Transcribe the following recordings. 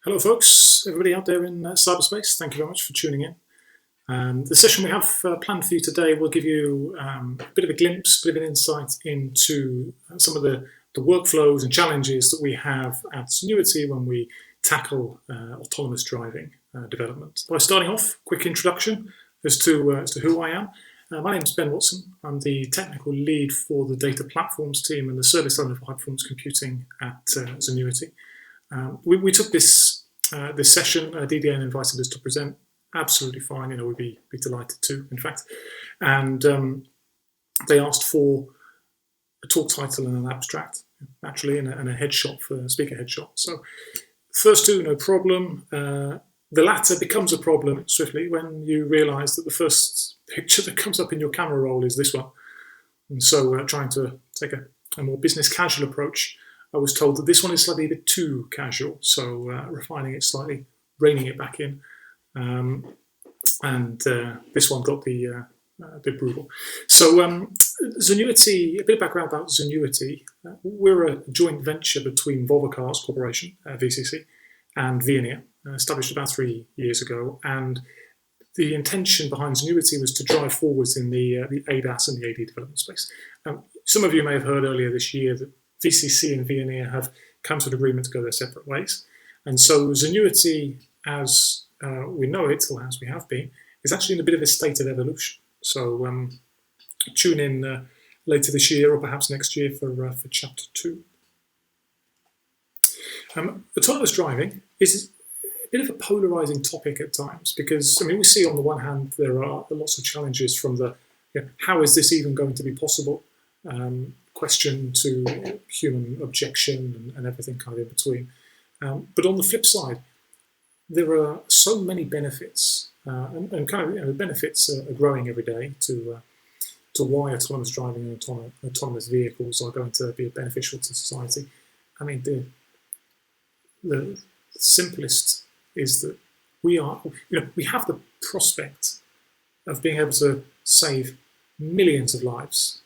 Hello folks, everybody out there in cyberspace, thank you very much for tuning in. The session we have planned for you today will give you a bit of a glimpse, a bit of an insight into some of the workflows and challenges that we have at Zenuity when we tackle autonomous driving development. By starting off, quick introduction as to who I am. My name is Ben Watson. I'm the technical lead for the data platforms team and the service owner for high performance computing at Zenuity. We took this session. DDN invited us to present. Absolutely fine. We'd be delighted to, in fact. And they asked for a talk title and an abstract, naturally, and a headshot for a speaker headshot. So first two, no problem. The latter becomes a problem swiftly when you realise that the first picture that comes up in your camera roll is this one. And so trying to take a more business casual approach, I was told that this one is slightly a bit too casual, so refining it slightly, reining it back in, and this one got the bit brutal. So Zenuity, a bit of background about Zenuity. We're a joint venture between Volvo Cars Corporation, VCC, and EMEA, established about 3 years ago, and the intention behind Zenuity was to drive forwards in the ADAS and the AD development space. Some of you may have heard earlier this year that VCC and EMEA have come to an agreement to go their separate ways. And so Zenuity, as we know it, or as we have been, is actually in a bit of a state of evolution. So tune in later this year or perhaps next year for chapter 2. Autonomous driving is a bit of a polarizing topic at times because, we see on the one hand there are lots of challenges from the how is this even going to be possible question to human objection and everything kind of in between. But on the flip side, there are so many benefits, and the benefits are growing every day to why autonomous driving and autonomous vehicles are going to be beneficial to society. The simplest is that we have the prospect of being able to save millions of lives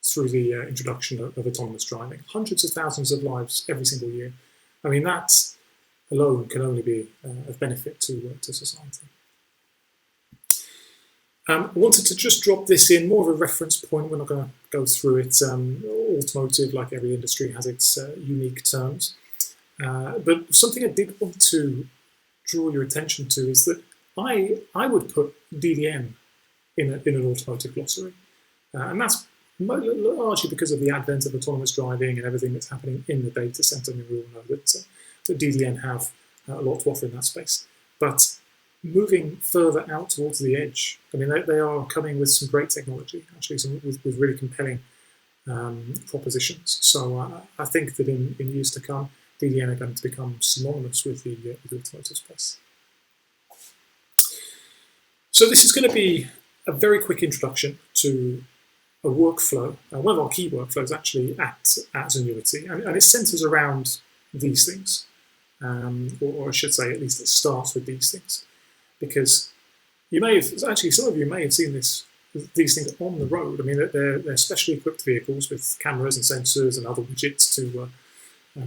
through the introduction of autonomous driving. Hundreds of thousands of lives every single year. That alone can only be of benefit to society. I wanted to just drop this in, more of a reference point. We're not going to go through it. Automotive, like every industry, has its unique terms. But something I did want to draw your attention to is that I would put DDN in an automotive glossary. And that's largely because of the advent of autonomous driving and everything that's happening in the data center. We all know that DDN have a lot to offer in that space. But moving further out towards the edge, they are coming with some great technology, actually, with really compelling propositions. So I think that in years to come, DDN are going to become synonymous with the automotive space. So this is going to be a very quick introduction to a workflow, one of our key workflows actually at Zenuity, and it centers around these things, or I should say at least it starts with these things, because some of you may have seen these things on the road. They're specially equipped vehicles with cameras and sensors and other widgets to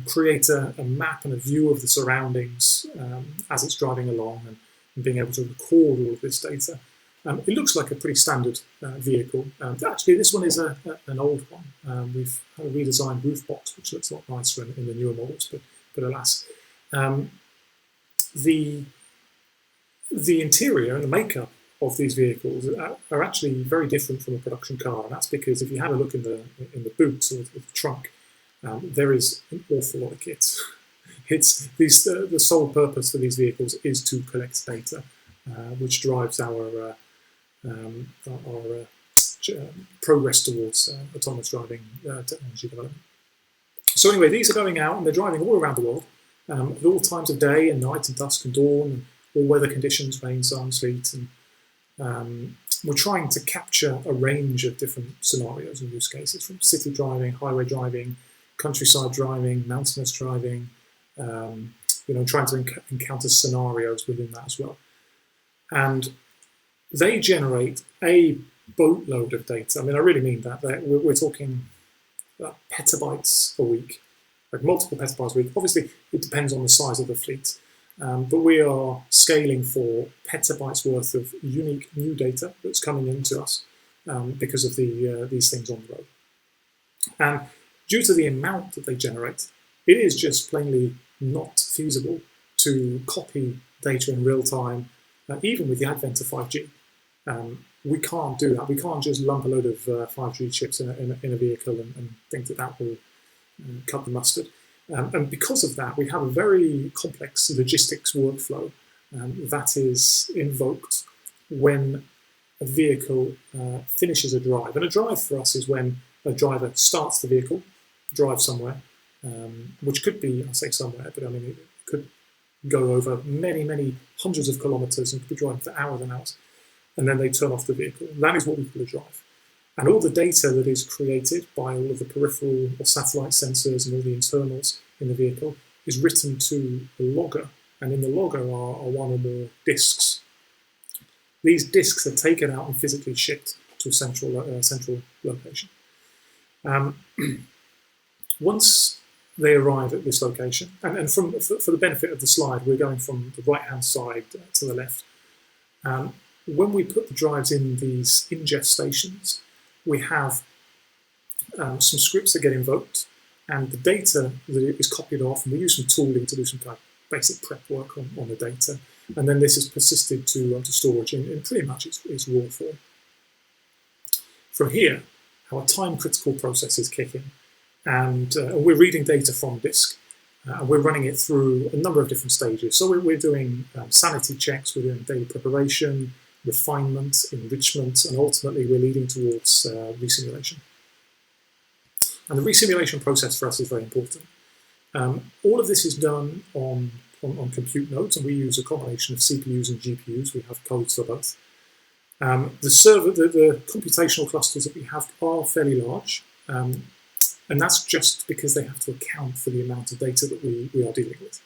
create a map and a view of the surroundings as it's driving along and being able to record all of this data. It looks like a pretty standard vehicle. Actually, this one is an old one. We've had a redesigned roof box, which looks a lot nicer in the newer models, but alas. The interior and the makeup of these vehicles are actually very different from a production car, and that's because if you have a look in the boot or the trunk, there is an awful lot of kit. The sole purpose for these vehicles is to collect data, which drives our progress towards autonomous driving technology development. So anyway, these are going out and they're driving all around the world at all times of day and night and dusk and dawn, and all weather conditions, rain, sun, sleet, and we're trying to capture a range of different scenarios and use cases, from city driving, highway driving, countryside driving, mountainous driving, trying to encounter scenarios within that as well. And they generate a boatload of data. I really mean that. We're talking petabytes a week, like multiple petabytes a week. Obviously, it depends on the size of the fleet. but we are scaling for petabytes worth of unique new data that's coming into us because of these things on the road. And due to the amount that they generate, it is just plainly not feasible to copy data in real time, even with the advent of 5G. We can't do that. We can't just lump a load of 5G chips in a vehicle and think that will cut the mustard. And because of that, we have a very complex logistics workflow that is invoked when a vehicle finishes a drive. And a drive for us is when a driver starts the vehicle, drives somewhere, which could be, I say somewhere, but I mean, it could go over many, many hundreds of kilometers and could be driving for hours and hours. And then they turn off the vehicle. That is what we call a drive. And all the data that is created by all of the peripheral or satellite sensors and all the internals in the vehicle is written to a logger. And in the logger are one or more disks. These disks are taken out and physically shipped to a central location. Once they arrive at this location, and for the benefit of the slide, we're going from the right-hand side to the left. When we put the drives in these ingest stations, we have some scripts that get invoked, and the data that is copied off, and we use some tooling to do some kind of basic prep work on the data, and then this is persisted to storage in pretty much its raw form. From here, our time-critical processes kick in, and we're reading data from disk, and we're running it through a number of different stages. So we're doing sanity checks, we're doing data preparation, refinement, enrichment, and ultimately we're leading towards resimulation. And the resimulation process for us is very important. All of this is done on compute nodes, and we use a combination of CPUs and GPUs. We have codes for both. The computational clusters that we have are fairly large, and that's just because they have to account for the amount of data that we are dealing with.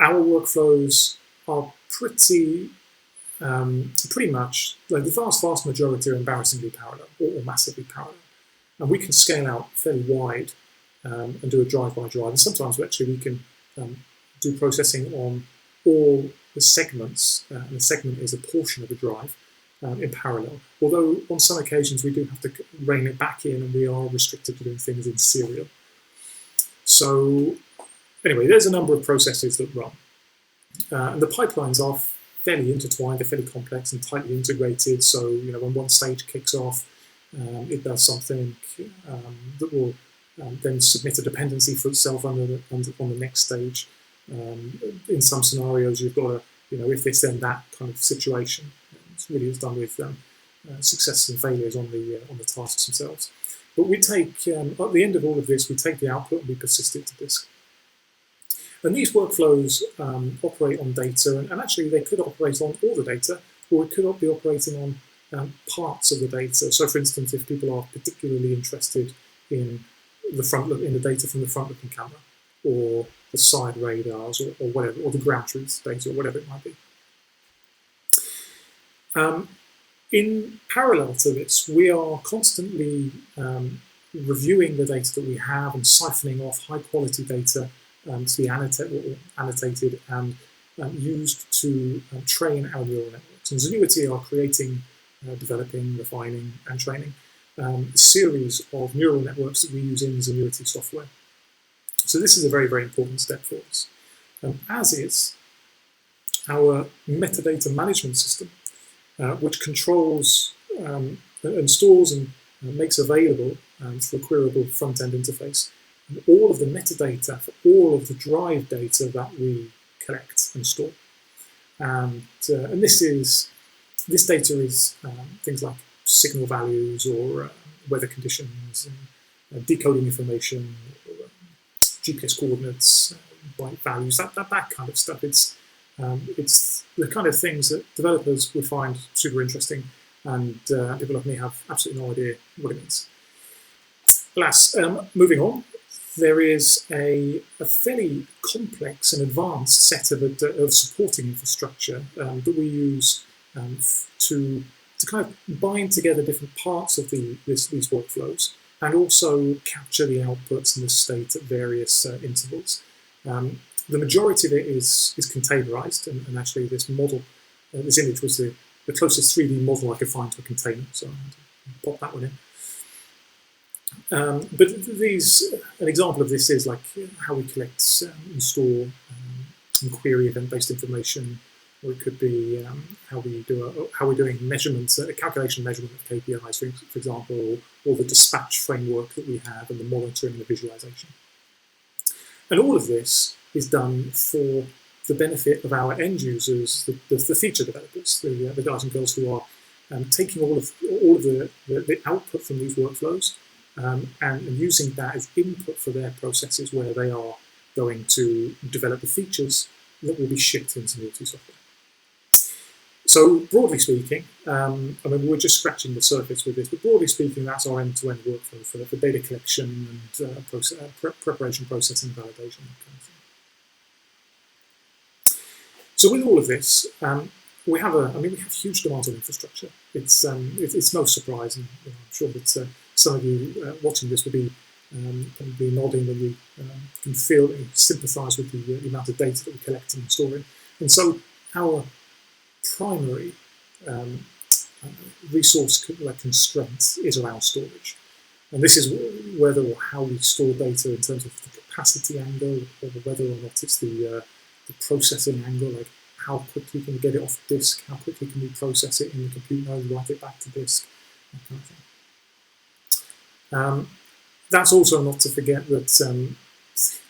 Our workflows are pretty much, like the vast majority are embarrassingly parallel or massively parallel. And we can scale out fairly wide and do a drive-by-drive. And sometimes we can do processing on all the segments, and the segment is a portion of a drive in parallel. Although on some occasions we do have to rein it back in, and we are restricted to doing things in serial. So anyway, there's a number of processes that run. And the pipelines are fairly intertwined, they're fairly complex and tightly integrated. So when one stage kicks off, it does something that will then submit a dependency for itself on the next stage. In some scenarios, you've got if this then that kind of situation. It really is done with successes and failures on the tasks themselves. But we take at the end of all of this, we take the output and we persist it to disk. And these workflows operate on data, and actually they could operate on all the data, or it could be operating on parts of the data. So, for instance, if people are particularly interested in the data from the front-looking camera, or the side radars, or whatever, or the ground truth data, or whatever it might be. In parallel to this, we are constantly reviewing the data that we have and siphoning off high-quality data to be annotated and used to train our neural networks. And Zenuity are creating, developing, refining, and training a series of neural networks that we use in Zenuity software. So this is a very, very important step for us, as is our metadata management system, which controls and stores and makes available through a queryable front-end interface all of the metadata for all of the drive data that we collect and store. And this data is things like signal values or weather conditions, and decoding information, or, GPS coordinates, byte values, that kind of stuff. It's the kind of things that developers would find super interesting, and people like me have absolutely no idea what it means. Alas, moving on, there is a fairly complex and advanced set of supporting infrastructure that we use to kind of bind together different parts of these workflows, and also capture the outputs and the state at various intervals. The majority of it is containerized, and actually this model, this image was the closest 3D model I could find to a container, so I had to pop that one in. But an example of this is like how we collect and store and query event-based information, or it could be how we're doing measurements, a calculation measurement of KPIs, for example, or the dispatch framework that we have, and the monitoring and the visualization. And all of this is done for the benefit of our end users, the feature developers, the guys and girls who are taking all of the output from these workflows and using that as input for their processes, where they are going to develop the features that will be shipped into Zenuity software. So broadly speaking, I mean, we're just scratching the surface with this, but broadly speaking, that's our end-to-end workflow for data collection and preparation, processing, validation, that kind of thing. So with all of this, we have huge demands on infrastructure. It's no surprise, and I'm sure that some of you watching this will be probably nodding when you can feel and sympathise with the amount of data that we're collecting and storing. And so our primary resource constraint is around storage. And this is whether or how we store data in terms of the capacity angle, or whether or not it's the processing angle, like how quickly can we get it off disk, how quickly can we process it in the compute node, write it back to disk, that kind of thing. That's also not to forget that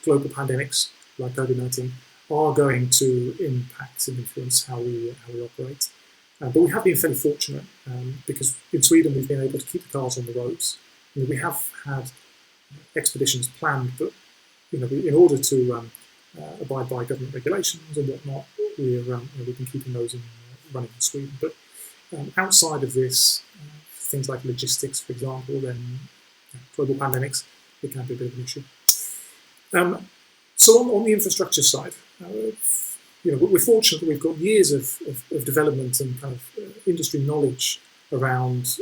global pandemics like COVID-19 are going to impact and influence how we operate. But we have been fairly fortunate because in Sweden we've been able to keep the cars on the roads. I mean, we have had expeditions planned, but in order to abide by government regulations and whatnot, we've been keeping those running in Sweden. But outside of this, things like logistics, for example, then global pandemics, it can be a bit of an issue. So on the infrastructure side, we're fortunate that we've got years of development and kind of industry knowledge around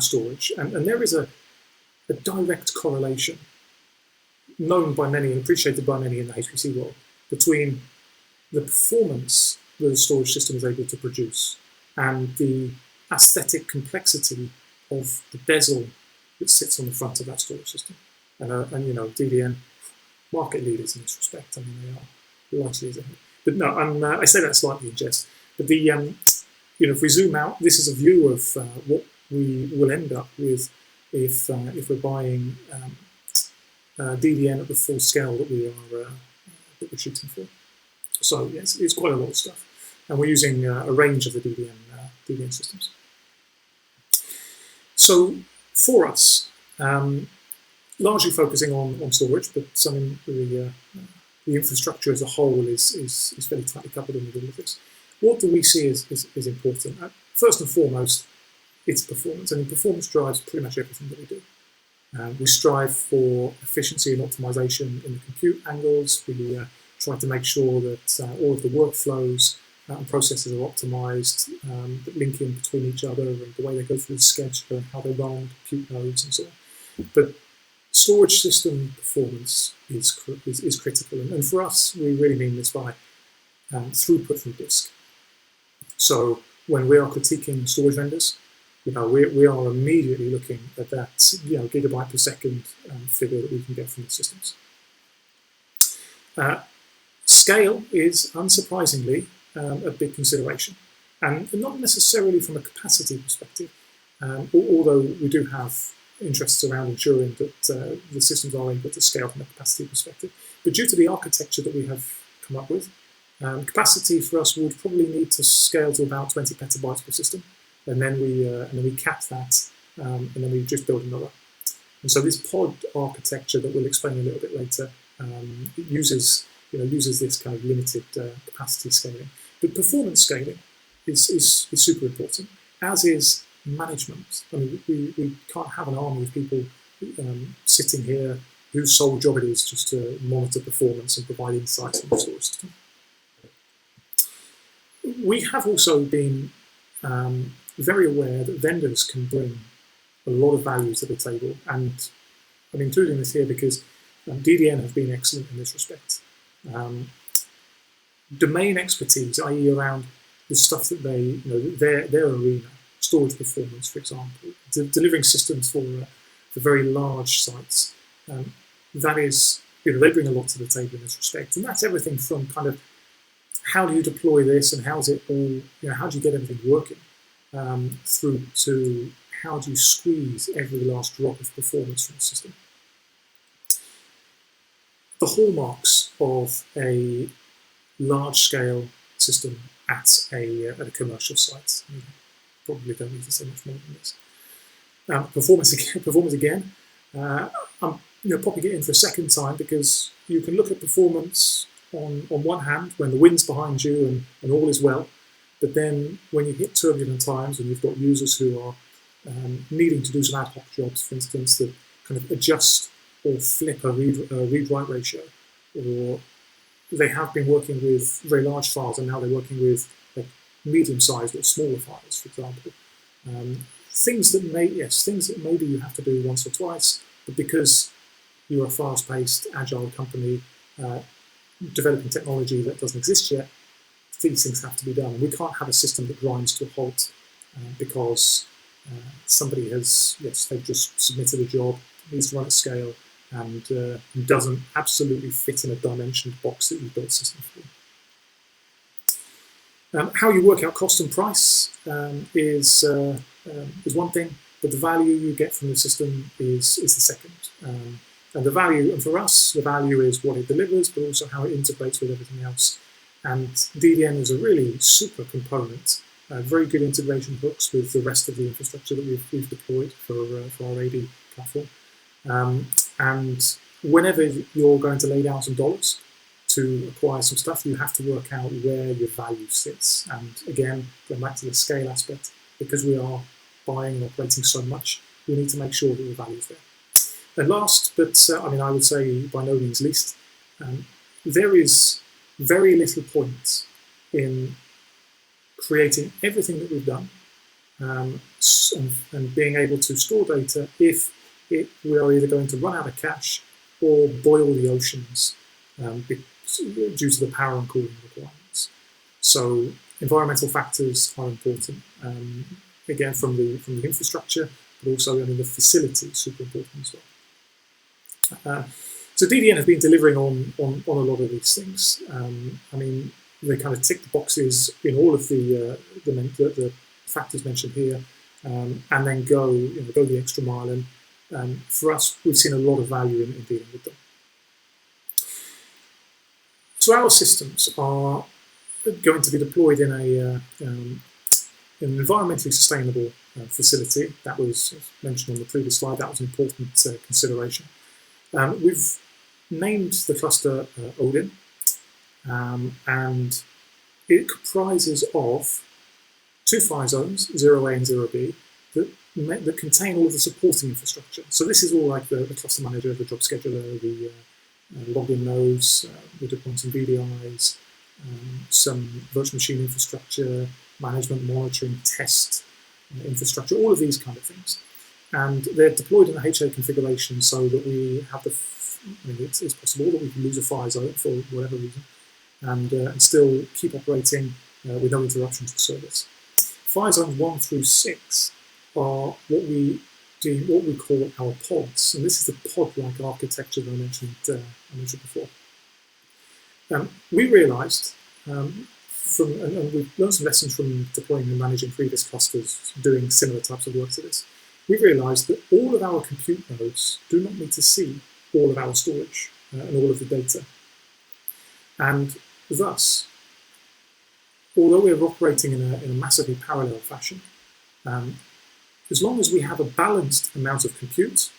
storage, and there is a direct correlation known by many and appreciated by many in the HPC world between the performance that a storage system is able to produce and the aesthetic complexity of the bezel that sits on the front of that storage system. And DDN, market leaders in this respect. I mean, they are largely as ahead. But no, I say that slightly in jest. But if we zoom out, this is a view of what we will end up with if we're buying DDN at the full scale that we're shooting for. So yes, it's quite a lot of stuff, and we're using a range of the DDN systems. So for us, largely focusing on storage, but the infrastructure as a whole is fairly tightly covered in all of this. What do we see is important? First and foremost, it's performance. I mean, performance drives pretty much everything that we do. We strive for efficiency and optimization in the compute angles. We try to make sure that all of the workflows and processes are optimized, that link in between each other, and the way they go through the schedule and how they run compute nodes and so on. But storage system performance is critical, and for us, we really mean this by throughput from disk. So when we are critiquing storage vendors, we are immediately looking at that gigabyte per second figure that we can get from the systems. Scale is unsurprisingly a big consideration, and not necessarily from a capacity perspective, although we do have interests around ensuring that the systems are able to scale from a capacity perspective. But due to the architecture that we have come up with, capacity for us would probably need to scale to about 20 petabytes per system, and then we cap that, and then we just build another. And so this pod architecture that we'll explain a little bit later uses this kind of limited capacity scaling. But performance scaling is super important, as is management. I mean, we can't have an army of people sitting here whose sole job it is just to monitor performance and provide insights on the storage system. We have also been very aware that vendors can bring a lot of value to the table, and I'm including this here because DDN have been excellent in this respect. Domain expertise, i.e. around the stuff that they, their arena, storage performance, for example, delivering systems for very large sites. That is, they bring a lot to the table in this respect, and that's everything from kind of how do you deploy this and how's it all, how do you get everything working, through to how do you squeeze every last drop of performance from the system. The hallmarks of a large-scale system at a commercial site. You probably don't need to say much more than this. Performance again. I'm popping it in for a second time because you can look at performance on one hand when the wind's behind you and all is well, but then when you hit turbulent times and you've got users who are needing to do some ad hoc jobs, for instance, that kind of adjust or flip a read-write ratio, or they have been working with very large files and now they're working with like medium-sized or smaller files, for example. Things that maybe you have to do once or twice, but because you're a fast-paced, agile company developing technology that doesn't exist yet, these things have to be done. We can't have a system that grinds to a halt because somebody has, they've just submitted a job, needs to run at scale, and doesn't absolutely fit in a dimensioned box that you've built a system for. How you work out cost and price is one thing, but the value you get from the system is the second. And the value, and for us, the value is what it delivers, but also how it integrates with everything else. And DDN is a really super component, very good integration hooks with the rest of the infrastructure that we've deployed for our AD platform. And whenever you're going to lay down some dollars to acquire some stuff, you have to work out where your value sits. And again, going back to the scale aspect, because we are buying and operating so much, we need to make sure that the value is there. And last, but I would say by no means least, there is very little point in creating everything that we've done and being able to store data if we are either going to run out of cache or boil the oceans due to the power and cooling requirements. So environmental factors are important, again from the infrastructure, but also the facility is super important as well. So DDN has been delivering on a lot of these things. They kind of tick the boxes in all of the factors mentioned here, and then go the extra mile. And for us, we've seen a lot of value in dealing with them. So our systems are going to be deployed in an environmentally sustainable facility. That was mentioned on the previous slide. That was an important consideration. We've named the cluster Odin, and it comprises of 2 fire zones, 0A and 0B, that contain all of the supporting infrastructure. So this is all like the cluster manager, the job scheduler, the login nodes, we're deploying some VDIs, some virtual machine infrastructure, management, monitoring, test infrastructure, all of these kind of things. And they're deployed in a HA configuration so that we have it's possible that we can lose a fire zone for whatever reason and still keep operating with no interruption to service. Fire zones 1 through 6 are what we call our pods, and this is the pod-like architecture that I mentioned before. We realised and we've learned some lessons from deploying and managing previous clusters doing similar types of work to this. We realised that all of our compute nodes do not need to see all of our storage and all of the data. And thus, although we're operating in a massively parallel fashion, as long as we have a balanced amount of compute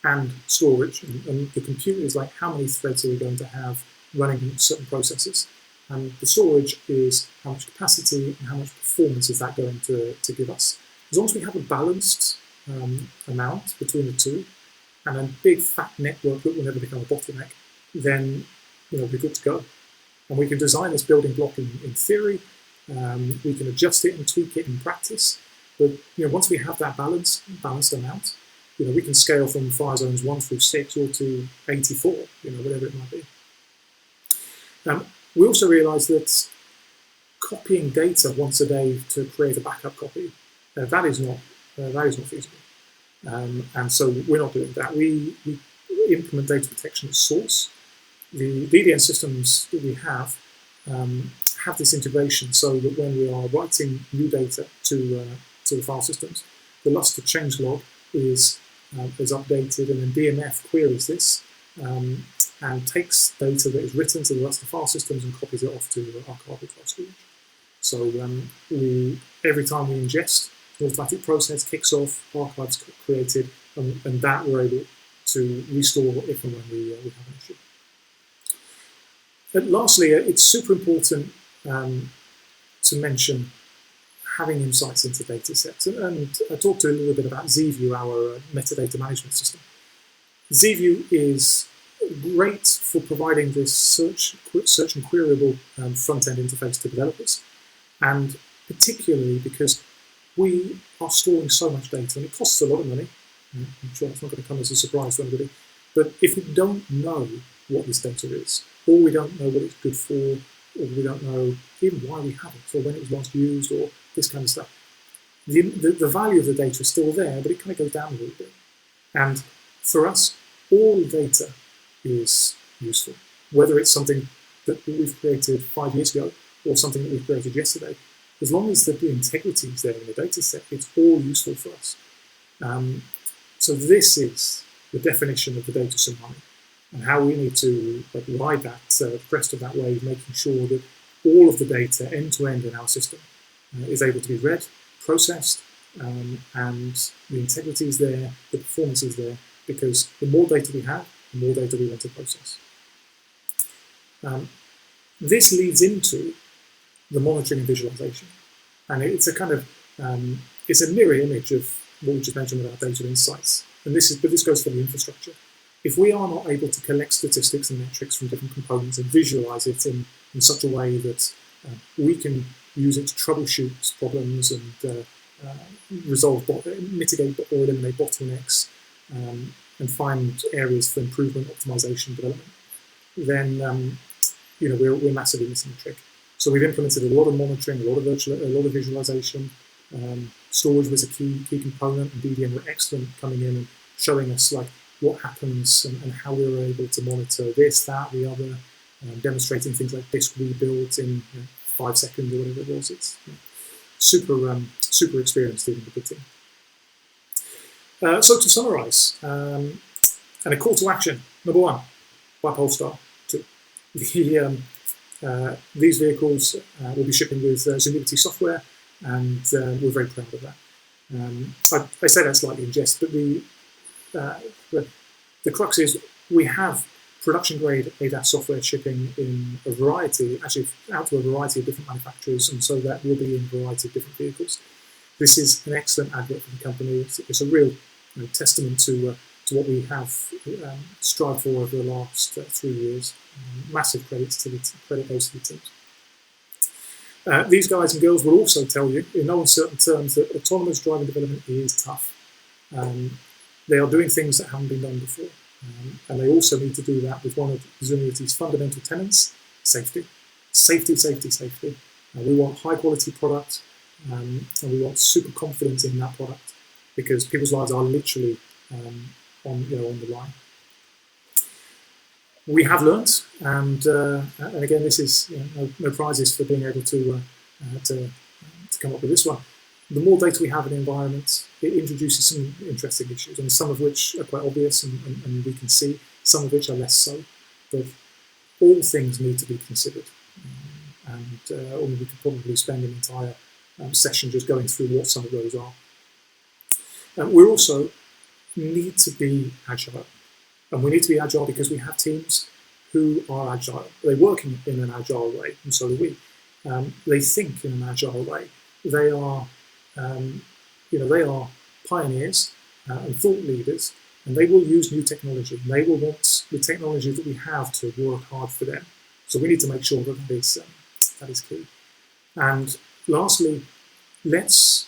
and storage, and the compute is like how many threads are we going to have running certain processes, and the storage is how much capacity and how much performance is that going to give us. As long as we have a balanced amount between the two, and a big fat network that will never become a bottleneck, then we're good to go. And we can design this building block in theory, we can adjust it and tweak it in practice, but once we have that balanced amount, we can scale from fire zones 1 through 6 or to 84, whatever it might be. We also realised that copying data once a day to create a backup copy, that is not feasible. And so we're not doing that. We implement data protection at source. The DDN systems that we have this integration so that when we are writing new data to the file systems, the luster changelog is updated, and then DMF queries this and takes data that is written to the luster file systems and copies it off to archival file storage. So every time we ingest, the automatic process kicks off, archives created, and that we're able to restore if and when we have an issue. But lastly, it's super important to mention having insights into data sets. And I talked a little bit about ZView, our metadata management system. ZView is great for providing this search and queryable front-end interface to developers, and particularly because we are storing so much data and it costs a lot of money. I'm sure that's not going to come as a surprise to anybody, but if we don't know what this data is, or we don't know what it's good for, or we don't know even why we have it, or when it was last used, or this kind of stuff, the value of the data is still there, but it kind of goes down a little bit. And for us, all data is useful, whether it's something that we've created 5 years ago or something that we've created yesterday. As long as the integrity is there in the data set, it's all useful for us. So this is the definition of the data tsunami, and how we need to ride that crest of that wave, making sure that all of the data end-to-end in our system is able to be read, processed, and the integrity is there, the performance is there, because the more data we have, the more data we want to process. This leads into the monitoring and visualization, and it's a kind of it's a mirror image of what we just mentioned with our data insights. And this goes for the infrastructure. If we are not able to collect statistics and metrics from different components and visualize it in such a way that we can use it to troubleshoot problems and mitigate or eliminate bottlenecks and find areas for improvement, optimization, development, then we're massively missing the trick. So we've implemented a lot of monitoring, a lot of visualization. Storage was a key component, and DDN were excellent coming in and showing us what happens and how we were able to monitor this, that, the other, demonstrating things like disk rebuilds in 5 seconds or whatever it was. It's super experienced dealing with the team. So to summarize, and a call to action: number 1, buy Polestar. 2, these vehicles will be shipping with Zenuity software, and we're very proud of that. I say that slightly in jest, but the crux is we have production-grade ADAS software shipping in a variety, actually out to a variety of different manufacturers, and so that will be in a variety of different vehicles. This is an excellent advert for the company. It's a real testament to what we have strived for over the last 3 years. Massive credit goes to the teams. These guys and girls will also tell you, in no uncertain terms, that autonomous driving development is tough. They are doing things that haven't been done before. And they also need to do that with one of Zenuity's fundamental tenets: safety. Safety, safety, safety. We want high-quality product, and we want super confidence in that product, because people's lives are literally on the line. We have learned, and again, this is no prizes for being able to come up with this one. The more data we have in the environment, it introduces some interesting issues, and some of which are quite obvious and we can see, some of which are less so. But all things need to be considered, or we could probably spend an entire session just going through what some of those are. We also need to be agile. And we need to be agile because we have teams who are agile. They work in an agile way, and so do we. They think in an agile way. They are, they are pioneers and thought leaders, and they will use new technology. And they will want the technology that we have to work hard for them. So we need to make sure that that is key. And lastly, let's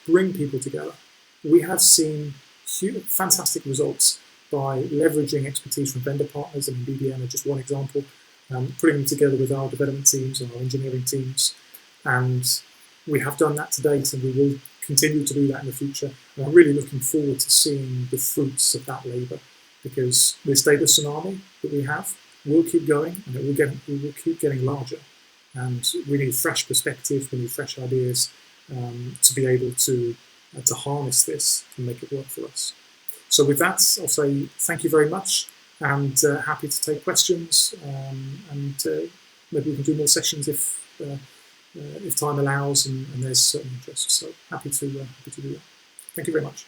bring people together. We have seen fantastic results by leveraging expertise from vendor partners. I mean, DDN are just one example, putting them together with our development teams and our engineering teams. And we have done that to date, and we will continue to do that in the future. And I'm really looking forward to seeing the fruits of that labour, because this data tsunami that we have will keep going, and it will keep getting larger. And we need fresh perspective, we need fresh ideas to be able to harness this and make it work for us. So with that, I'll say thank you very much, and happy to take questions, and maybe we can do more sessions if time allows and there's certain interest. So happy to do that. Thank you very much.